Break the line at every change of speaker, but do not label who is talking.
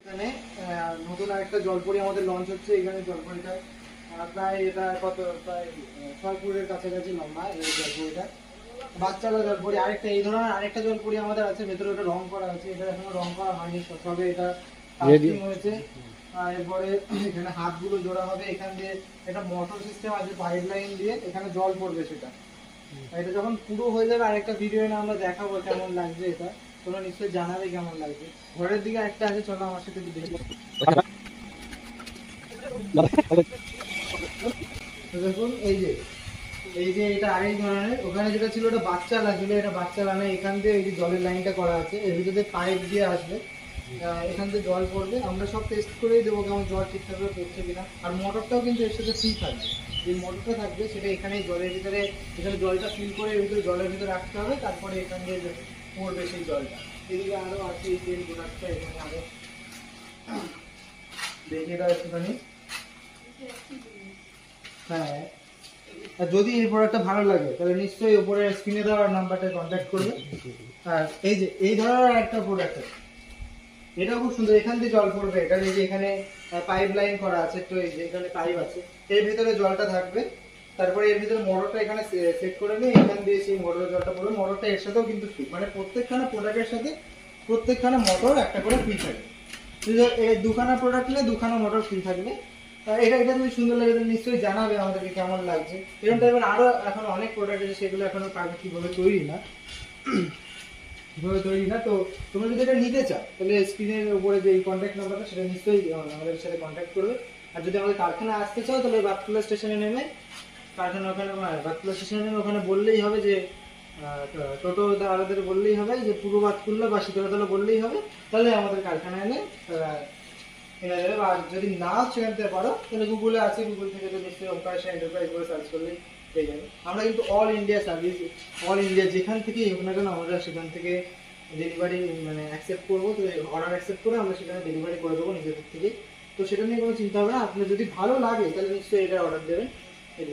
এখানে নতুন আরেকটা জলপরি আমাদের লঞ্চ হচ্ছে। এখানে জলপরিটা প্রায় এটা প্রায় 6 ফুটের কাছাকাছি লম্বা এই জলপরিটা। বাচ্চারা জলপরি আরেকটা এই ধরনের আরেকটা জলপরি আমাদের আছে, ভেতরে ওটা রং করা আছে। এটা এখনো রং করা হয়নি, সবে এটা কাস্টিং হয়েছে। এরপরে এখানে হাতগুলো জোড়া হবে, এখান দিয়ে একটা মোটর সিস্টেম আছে পাইপ লাইন দিয়ে, এখানে জল পড়বে সেটা। এটা যখন পুরো হয়ে যাবে আরেকটা ভিডিও এনে আমরা দেখাবো কেমন লাগছে এটা, তোমরা নিশ্চয়ই জানাবে কেমন লাগছে। ঘরের দিকে একটা আছে, চলো আমার সাথে একটু দেখি। দেখুন এই যে এটা আরেক ধরনের, ওখানে যেটা ছিল ওটা বাচ্চা লাগছিল, এটা বাচ্চা লানে। এখান দিয়ে এই যে জলের লাইনটা করা আছে, এর ভিতরে পাইপ দিয়ে আসবে, এখান থেকে জল পড়বে। আমরা সব টেস্ট করেই দেবো কেমন জল ঠিকঠাক পড়ছে কিনা। আর মোটরটাও কিন্তু এর সাথে ফ্রি থাকবে, যে মোটরটা থাকবে সেটা এখানে জলের ভিতরে, এখানে জলটা ফিল করে এর ভিতরে জলের ভিতরে রাখতে হবে, তারপরে এখান দিয়ে পড়বে সেই জলটা। এদিকে আরো আছে এই তেল প্রোডাক্টটা, এখানে আরো দেখে দাও একটুখানি। হ্যাঁ, আর যদি এই প্রোডাক্টটা ভালো লাগে তাহলে নিশ্চয়ই উপরে স্ক্রিনে দেওয়া নাম্বারটা কন্ট্যাক্ট করবে। আর এই যে এই ধরনের একটা প্রোডাক্ট আছে, এটা খুব সুন্দর। এখান দিয়ে জল পড়বে, এটা এই যে এখানে পাইপ লাইন করা আছে, তো এই যে এখানে পাইপ আছে, এর ভিতরে জলটা থাকবে। তারপরে এর ভিতরে মোটরটা এখানে সেট করে নিয়ে এখান দিয়ে সেই মোটরের জলটা পড়বে। মোটরটা এর সাথেও কিন্তু ফ্রি, মানে প্রত্যেকখানা প্রোডাক্টের সাথে প্রত্যেকখানা মোটর একটা করে ফ্রি থাকবে। এই দুখানা প্রোডাক্ট নিলে দুখানা মোটর ফ্রি থাকবে। এটা যদি সুন্দর লাগে তাহলে নিশ্চয়ই জানাবে আমাদেরকে কেমন লাগছে। এরকম টাইপের আরো এখন অনেক প্রোডাক্ট আছে, সেগুলো এখনো কাজে কিভাবে তৈরি না। তো তোমরা যদি এটা নিতে চাও তাহলে স্ক্রিনের উপরে যে কন্ট্যাক্ট নাম্বারটা, সেটা নিশ্চয়ই আমাদের সাথে কন্ট্যাক্ট করবে। আর যদি আমাদের কারখানায় আসতে চাও তাহলে বাতকুলা স্টেশনে নেমে, কারখানা ওখানে বাতকুলা স্টেশনে নেমে ওখানে বললেই হবে যে টোটো দাদাদের বললেই হবে যে পূর্ব বাতকুল্লা বা শীতলতলা বললেই হবে, তাহলে আমাদের কারখানায় এনে এনে দেবে। আর যদি না চিনতে পারো তাহলে গুগলে আছে, গুগল থেকে তো নিশ্চয়ই ওমকার এন্টারপ্রাইজ বলে সার্চ করলেই পেয়ে যাবে। আমরা কিন্তু all India service, all India যেখান থেকেই হোক না কেন আমরা সেখান থেকে ডেলিভারি মানে অ্যাকসেপ্ট করবো। তো অর্ডার অ্যাকসেপ্ট করে আমরা সেখানে ডেলিভারি করে দেবো নিজেদের থেকে। তো সেটা নিয়ে কোনো চিন্তা হবে না। আপনার যদি ভালো লাগে তাহলে নিশ্চয়ই এটা অর্ডার দেবেন। এই